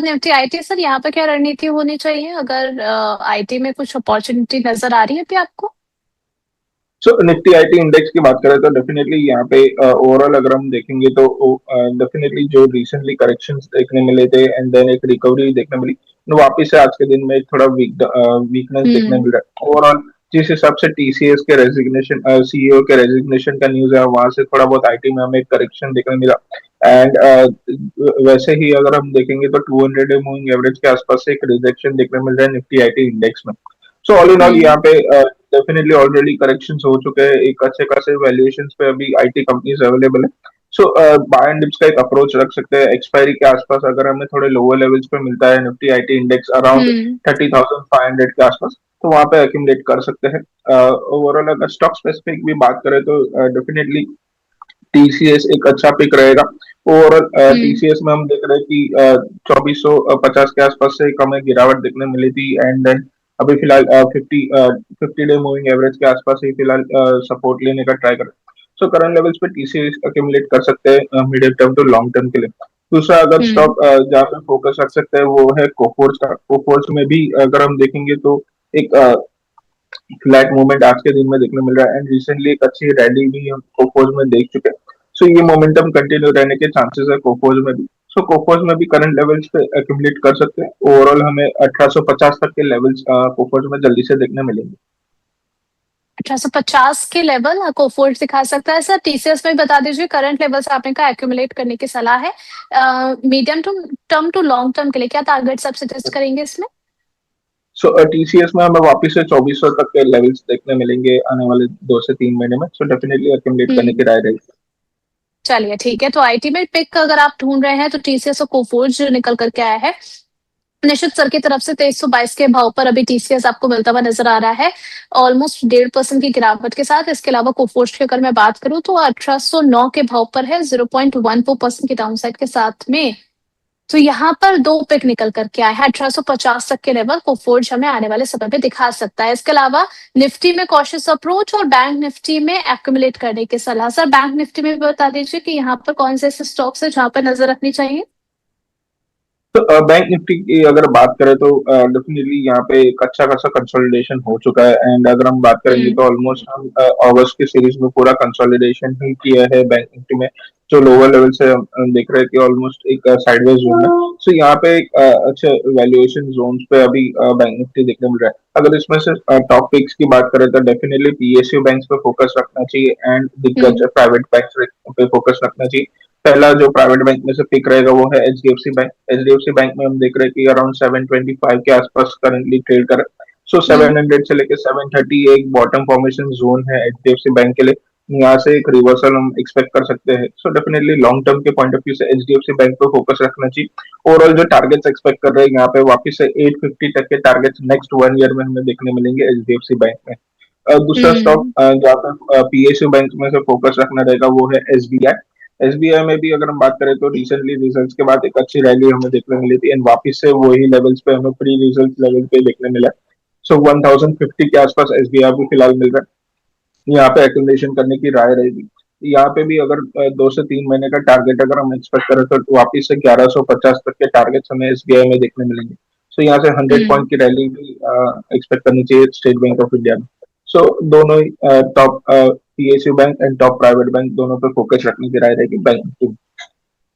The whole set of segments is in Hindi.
निफ्टी आईटी सर, यहाँ पे क्या रणनीति होनी चाहिए अगर आईटी में कुछ अपॉर्चुनिटी नजर आ रही है अभी आपको? सो निफ्टी आईटी इंडेक्स की बात करें तो डेफिनेटली यहाँ पे ओवरऑल अगर हम देखेंगे तो डेफिनेटली जो रिसेंटली करेक्शंस देखने मिले थे एंड देन एक रिकवरी देखने मिली, तो वापिस से आज के दिन में एक थोड़ा वीकनेस देखने हम्म। मिल रहा है ओवरऑल। जिस हिसाब से टीसीएस के रेजिग्नेशन, सीईओ के रेजिग्नेशन का न्यूज है, वहां से थोड़ा बहुत आईटी में हमें एक करेक्शन देखने मिला। एंड वैसे ही अगर हम देखेंगे तो 200 डे मूविंग एवरेज के आसपास से एक रिजेक्शन देखने मिल रहा है निफ्टी आईटी इंडेक्स में। सो ऑल इन ऑल हम्म। यहाँ पे डेफिनेटली ऑलरेडी करेक्शंस हो चुके हैं, एक अच्छे खासे वैल्यूएशंस पे अभी आईटी कंपनीज अवेलेबल है। सो बाय एंड डिप्स का एक अप्रोच रख सकते हैं एक्सपायरी के आसपास, अगर हमें थोड़े लोअर लेवल्स पे मिलता है निफ्टी आईटी इंडेक्स अराउंड हम्म। 30,500 के आसपास, तो वहां पे अक्यूमुलेट कर सकते हैं। ओवरऑल अगर स्टॉक स्पेसिफिक भी बात करें तो डेफिनेटली टीसीएस एक अच्छा पिक रहेगा। ओवरऑल हम्म। टीसीएस में हम देख रहे हैं कि 2450 के आसपास से एक हमें गिरावट देखने मिली थी एंड देन अभी फिलहाल 50 डे मूविंग एवरेज के आसपास ही फिलहाल सपोर्ट लेने का ट्राई कर। सो करंट लेवल्स पे टीसीएस अक्यूमुलेट कर सकते हैं medium term to long term के लिए। दूसरा अगर हम्म। स्टॉक जहाँ पे फोकस रख सकते हैं वो है कोफोर्स का। कोफोर्स में भी अगर हम देखेंगे तो एक फ्लैट मूवमेंट आज के दिन में देखने मिल रहा है एंड रिसेंटली एक अच्छी रैली भी हम कोफोर्स में देख चुके हैं। सो ये मोमेंटम कंटिन्यू रहने के चांसेस है कोफोर्स में भी। सो कोफोर्स में भी करंट लेवल्स पे एक्यूमुलेट कर सकते हैं। ओवरऑल हमें 1850 तक के लेवल्स कोफोर्स में जल्दी से देखने मिलेंगे। 1850 के लेवल कोफोर्ट दिखा सकता है सर। टीसीएस में बता दीजिए करंट लेवल्स आपने कहा एक्यूमुलेट करने की सलाह है। Medium to term to long term के लिए क्या टारगेट्स आप सजेस्ट करेंगे इसमें? सो टीसीएस में हमें वापस से 2400 तक के लेवल्स देखने मिलेंगे आने वाले 2 से 3 महीने में। सो डेफिनेटली एक्यूमुलेट करने हम्म। की राय रहेगी। चलिए ठीक है, तो आईटी में पिक अगर आप ढूंढ रहे हैं तो टीसीएस और कोफोर्ज जो निकल करके आया है। निश्चित सर की तरफ से 2322 के भाव पर अभी टीसीएस आपको मिलता हुआ नजर आ रहा है, ऑलमोस्ट 1.5% की गिरावट के साथ। इसके अलावा कोफोर्ज की अगर मैं बात करूं तो 1809 के भाव पर है, 0.14% की डाउनसाइड के साथ में। तो यहाँ पर दो पिक निकल करके आए हैं, 1850 तक के लेवल कोफोर्ज हमें आने वाले समय पे दिखा सकता है। इसके अलावा निफ्टी में कॉशियस अप्रोच और बैंक निफ्टी में एक्यूमुलेट करने की सलाह। सर बैंक निफ्टी में भी बता दीजिए कि यहाँ पर कौन से ऐसे स्टॉक्स है जहां पर नजर रखनी चाहिए? तो बैंक निफ्टी की अगर बात करें तो डेफिनेटली यहाँ पे एक अच्छा खासा कंसोलिडेशन हो चुका है एंड अगर हम बात करेंगे हम्म। तो ऑलमोस्ट हम अगस्त की सीरीज में पूरा कंसोलिडेशन ही किया है बैंक निफ्टी में। जो लोअर लेवल से हम देख रहे हैं कि ऑलमोस्ट एक साइडवेज जोन है। सो यहाँ पे एक अच्छे वैल्यूएशन जोन्स पे अभी बैंक निफ्टी देखने मिल रहा है। अगर इसमें से टॉप पिक्स की बात करें तो डेफिनेटली पीएसयू बैंक्स पे फोकस रखना चाहिए एंड दिग्गज हम्म। प्राइवेट बैंक्स पे फोकस रखना चाहिए। पहला जो प्राइवेट बैंक में से पिक रहेगा वो है एचडीएफसी बैंक। एचडीएफसी बैंक में हम देख रहे हैं कि अराउंड 725 के आसपास करंटली ट्रेड कर। सो हम्म। 700 से लेकर 730 एक बॉटम फॉर्मेशन जोन है एचडीएफसी बैंक के लिए। यहाँ से एक रिवर्सल हम एक्सपेक्ट कर सकते हैं। सो डेफिनेटली लॉन्ग टर्म के पॉइंट ऑफ व्यू से एचडीएफसी बैंक पे फोकस रखना चाहिए। ओवरऑल जो टारगेट्स एक्सपेक्ट कर रहे हैं यहाँ पे वापस से 850 तक के टारगेट्स नेक्स्ट 1 ईयर में हमें देखने मिलेंगे एचडीएफसी बैंक में। दूसरा स्टॉक हम्म। जहाँ पे पीएसयू बैंक में से फोकस रखना रहेगा वो है एसबीआई। एसबीआई में भी अगर हम बात करें तो रिसेंटली रिजल्ट्स के बाद एक अच्छी रैली हमें देखने मिली थी एंड वापस से वही लेवल्स पे हमें प्री रिजल्ट लेवल पे देखने मिला। सो 1050 के आसपास एसबीआई भी फिलहाल मिल रहा है। यहाँ पे एक्यूमुलेशन करने की राय रहेगी। यहाँ पे भी अगर 2 से 3 महीने का टारगेट अगर हम एक्सपेक्ट करें तो वापस से 1150 तक के टारगेट्स हमें एसबीआई में देखने मिलेंगे। सो यहाँ से 100 पॉइंट हम्म। की रैली भी एक्सपेक्ट करनी चाहिए स्टेट बैंक ऑफ इंडिया में। सो दोनों ही top PSU bank and top private bank दोनों पे फोकस रखने की राय रहेगी बैंक की।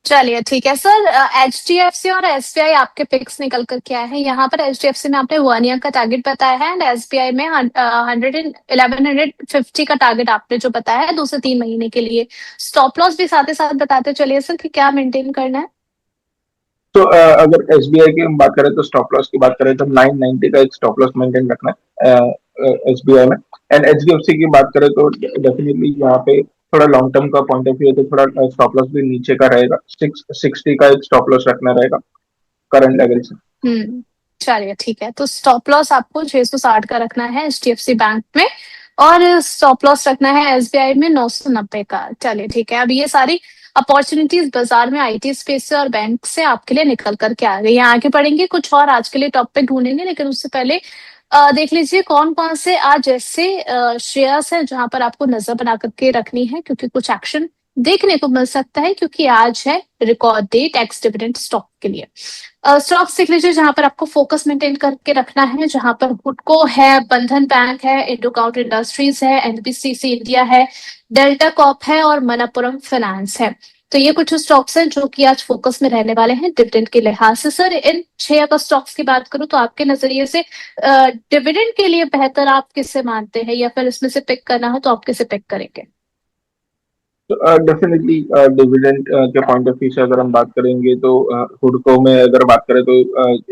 चलिए ठीक है सर। एचडीएफसी और एसबीआई आपके पिक्स निकल कर के आए हैं। यहाँ पर एचडीएफसी में आपने 1 ईयर का टारगेट बताया है एंड एसबीआई में 1150 का टारगेट आपने जो बताया है 2 से 3 महीने के लिए। स्टॉप लॉस भी साथ ही साथ बताते चलिए सर कि क्या मेंटेन करना है। तो अगर एसबीआई की हम बात करें तो स्टॉप लॉस की बात करें तो 990 का एक स्टॉप लॉस मेंटेन रखना है एसबीआई में। एंड एचडीएफसी की बात करें तो डेफिनेटली यहाँ पे थोड़ा लॉन्ग टर्म का पॉइंट ऑफ व्यू है तो थोड़ा स्टॉप लॉस भी नीचे का रहेगा, 660 का एक स्टॉप लॉस रखना रहेगा करंट लेवल से। हम्म। चलिए ठीक है, तो स्टॉप लॉस आपको 660 का रखना है एचडीएफसी बैंक में और स्टॉप लॉस रखना है एसबीआई में 990 का। चलिए ठीक है, अब ये सारी अपॉर्चुनिटीज बाजार में आईटी स्पेस से और बैंक से आपके लिए निकल करके आ गई। यहाँ आगे पढ़ेंगे कुछ और आज के लिए टॉपिक ढूंढेंगे, लेकिन उससे पहले देख लीजिए कौन कौन से आज ऐसे शेयर्स हैं जहां पर आपको नजर बना करके रखनी है, क्योंकि कुछ एक्शन देखने को मिल सकता है, क्योंकि आज है record date ex dividend stock के लिए। स्टॉक्स देख लीजिए जहां पर आपको फोकस मेंटेन करके रखना है, जहां पर हुडको है, बंधन बैंक है, इंडोकाउंट इंडस्ट्रीज है, एनबीसीसी इंडिया है, डेल्टा कॉप है और मनप्पुरम फाइनेंस है। तो ये कुछ स्टॉक्स हैं जो कि आज फोकस में रहने वाले हैं डिविडेंड के लिहाज से। सर, इन 6 अगर स्टॉक्स की बात करूं तो आपके नजरिए से डिविडेंड के लिए बेहतर आप किससे मानते हैं, या फिर इसमें से पिक करना हो तो आप किसे पिक करेंगे? डेफिनेटली डिविडेंड के पॉइंट ऑफ व्यू से अगर हम बात करेंगे तो हुडको में अगर बात करें तो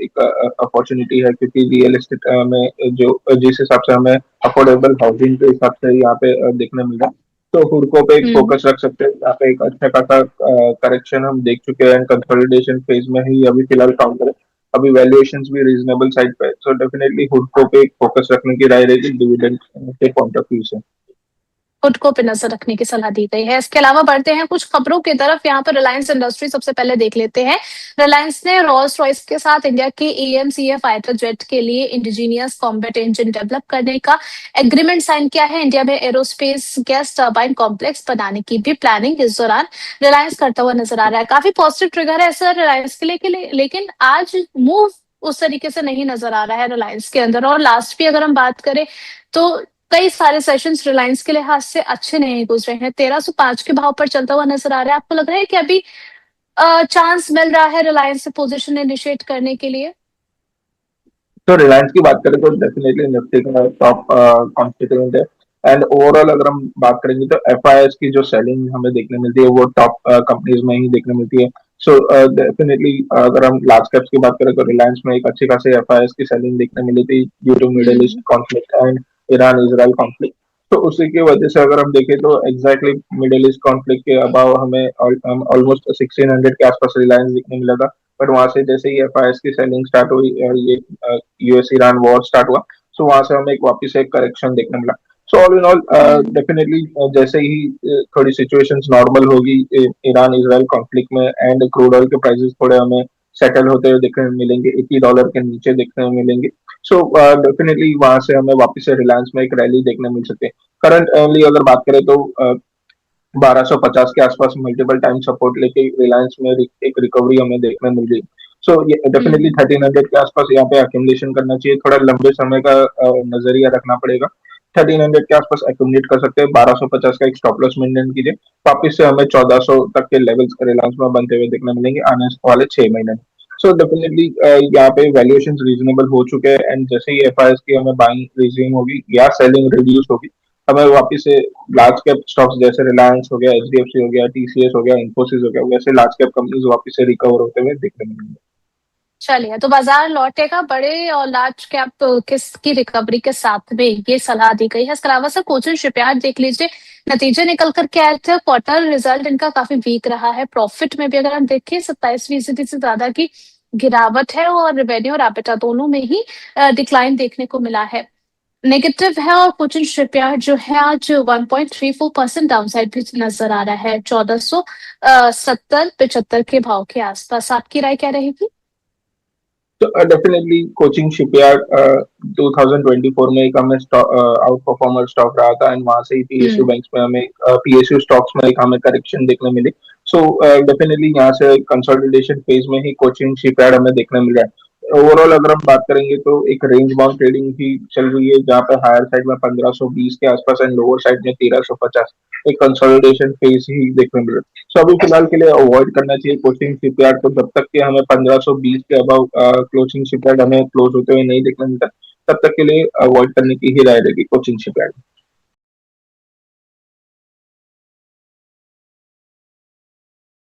एक अपॉर्चुनिटी है, क्योंकि रियल एस्टेट में जो जिस हिसाब से हमें अफोर्डेबल हाउसिंग के हिसाब से यहाँ पे देखने मिल रहा है, तो हुडको पे एक हम्म। फोकस रख सकते हैं। यहाँ पे एक अच्छा खासा करेक्शन हम देख चुके हैं, कंसोलिडेशन फेज में ही अभी फिलहाल काम करें, अभी वैल्यूएशंस भी रीजनेबल साइड पे है, सो डेफिनेटली हुडको पे एक फोकस रखने की राय रहेगी डिविडेंड के पॉइंट ऑफ व्यू से। हुडको पे नजर रखने की सलाह दी गई है। इसके अलावा बढ़ते हैं कुछ खबरों की तरफ। यहाँ पर रिलायंस इंडस्ट्री सबसे पहले देख लेते हैं। रिलायंस ने रोल्स रॉयस के साथ इंडिया के एएमसीए फाइटर जेट के लिए इंडिजीनियस कॉम्बैट इंजन डेवलप करने का एग्रीमेंट साइन किया है। इंडिया में एरोस्पेस गैस टर्बाइन कॉम्प्लेक्स बनाने की भी प्लानिंग इस दौरान रिलायंस करता हुआ नजर आ रहा है। काफी पॉजिटिव ट्रिगर है सर रिलायंस के लिए, लेकिन आज मूव उस तरीके से नहीं नजर आ रहा है रिलायंस के अंदर। और लास्ट भी अगर हम बात करें तो कई सारे सेशंस रिलायंस के लिहाज से अच्छे नहीं गुजरे हैं। 1305 के भाव पर चलता हुआ नजर आ रहा है। आपको लग रहा है कि अभी चांस मिल रहा है रिलायंस से पोजीशन इनिशिएट करने के लिए? तो रिलायंस की बात करें तो डेफिनेटली निफ्टी का टॉप कॉन्स्टिट्यूएंट है। एंड ओवरऑल अगर हम बात करेंगे तो एफआईएस की जो सेलिंग हमें देखने मिलती है वो टॉप कंपनीज में ही देखने मिलती है। सो डेफिनेटली अगर हम लार्ज कैप्स की बात करें तो रिलायंस में एक अच्छी खासी एफआईएस की सेलिंग देखने मिली थी due to middle east hmm. Conflict and Iran Israel conflict. तो उसी की वजह से अगर हम देखें तो एग्जैक्टली मिडिल ईस्ट कॉन्फ्लिक्ट के अबाव हमें ऑलमोस्ट 1600 के आसपास रिलायंस दिखने मिला था। बट वहां से जैसे ही एफआईएस की सेलिंग स्टार्ट हुई और ये यूएस ईरान वॉर स्टार्ट हुआ, सो वहां से हमें एक वापस एक करेक्शन देखने मिला। So all in all hmm. Definitely जैसे ही थोड़ी सिचुएशंस नॉर्मल होगी ईरान इजराइल कॉन्फ्लिक्ट में, एंड क्रूड ऑयल के प्राइसेस थोड़े हमें सेटल होते हुए देखने मिलेंगे, $80 के नीचे देखने मिलेंगे। सो डेफिनेटली वहां से हमें वापस से रिलायंस में एक रैली देखने मिल सकती है। करंट अर्ली अगर बात करें तो 1250 के आसपास मल्टीपल टाइम सपोर्ट लेके रिलायंस में एक रिकवरी हमें देखने मिल गई। सो ये डेफिनेटली हम्म। 1300 के आसपास यहाँ पे अक्यूमुलेशन करना चाहिए, थोड़ा लंबे समय का नजरिया रखना पड़ेगा। 1300 के आसपास अक्यूमुलेट कर सकते हैं, 1250 का एक स्टॉप लॉस मेंटेन कीजिए, वापिस से हमें 1400 तक के लेवल्स रिलायंस में बनते हुए देखने मिलेंगे आने वाले 6 महीने में। सो डेफिनेटली यहाँ पे वैल्यूएशन रीजनेबल हो चुके हैं, एंड जैसे ही एफआईएस की हमें बाइंग रिज्यूम होगी या सेलिंग रिड्यूस होगी, हमें वापिस से लार्ज कैप स्टॉक्स जैसे रिलायंस हो गया, एचडीएफसी हो गया, टीसीएस हो गया, इन्फोसिस हो गया, वैसे लार्ज कैप कंपनीज वापिस से रिकवर होते हुए दिखने मिलेंगे। चलिए, तो बाजार लौटेगा बड़े और लार्ज कैप किसकी रिकवरी के साथ में, ये सलाह दी गई है। इसके अलावा सर कोचिन शिपयार्ड देख लीजिए, नतीजे निकल कर के आए थे। क्वार्टर रिजल्ट इनका काफी वीक रहा है। प्रॉफिट में भी अगर हम देखें 27% से ज्यादा की गिरावट है, और रेवेन्यू और एबिटा दोनों में ही डिक्लाइन देखने को मिला है, नेगेटिव है। और कोचिन शिपयार्ड जो है आज 1.34% डाउनसाइड भी नजर आ रहा है, 1470-75 के भाव के आसपास। आपकी राय क्या रहेगी? तो डेफिनेटली कोचिंग शिपयार्ड 2024 में एक हमें आउट परफॉर्मर स्टॉक रहा था, एंड वहां से ही पीएसयू हम्म। बैंक्स में हमें पीएसयू स्टॉक्स में एक हमें करेक्शन देखने मिली। सो डेफिनेटली यहाँ से कंसोलिडेशन फेज में ही कोचिंग शिपयार्ड हमें देखने मिल रहा है। ओवरऑल अगर हम बात करेंगे तो एक रेंज बाउंड ट्रेडिंग ही चल रही है, जहाँ पे हायर साइड में 1520 के आसपास एंड लोअर साइड में 1350, एक कंसोलिडेशन फेज ही देखने मिल रहा है। सो अभी फिलहाल के लिए अवॉइड करना चाहिए कोचिंग शिपयार्ड को, जब तक कि हमें 1520 के अबाव कोचिंग शिपयार्ड हमें क्लोज होते हुए नहीं देखने मिलता, तब तक के लिए अवॉइड करने की ही राय रहेगी कोचिंग शिपयार्ड।